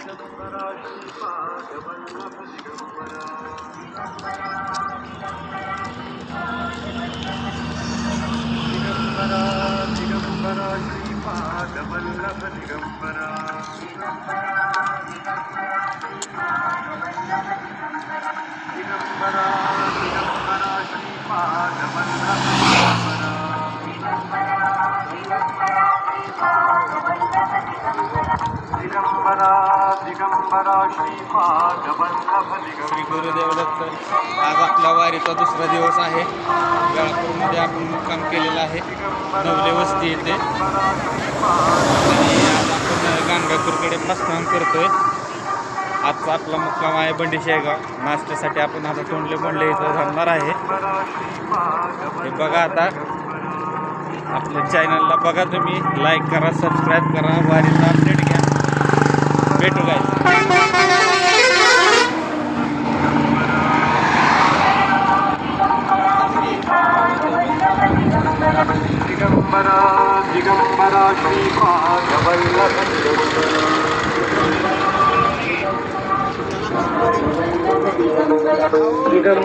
दिगंबरा श्रीपाद वल्लभ दिगंबरा दिगंबरा दिगंबरा श्रीपाद वल्लभ दिगंबरा दिगंबरा दिगंबरा श्रीपाद वल्लभ दिगंबरा. श्री गुरुदेव दत्त. आज आपला वारीचा दुसरा दिवस आहे. वेळापूरमध्ये आपण मुक्काम केलेला आहे नवले वस्ती येथे आणि आज आपण गाणगापूरकडे प्रस्थान करतोय. आजचा आपला मुक्काम आहे बंडी शेगाव. नाश्त्यासाठी आपण आता तोंडले बोंडले इथं थांबणार आहे. हे बघा आता आपल्या चॅनलला बघा तुम्ही, लाईक करा, सबस्क्राईब करा, वारीचा अपडेट घ्या. भेटू काय. दिगंबरा दिगंबरा श्रीपाद वल्लभ दिगंबरा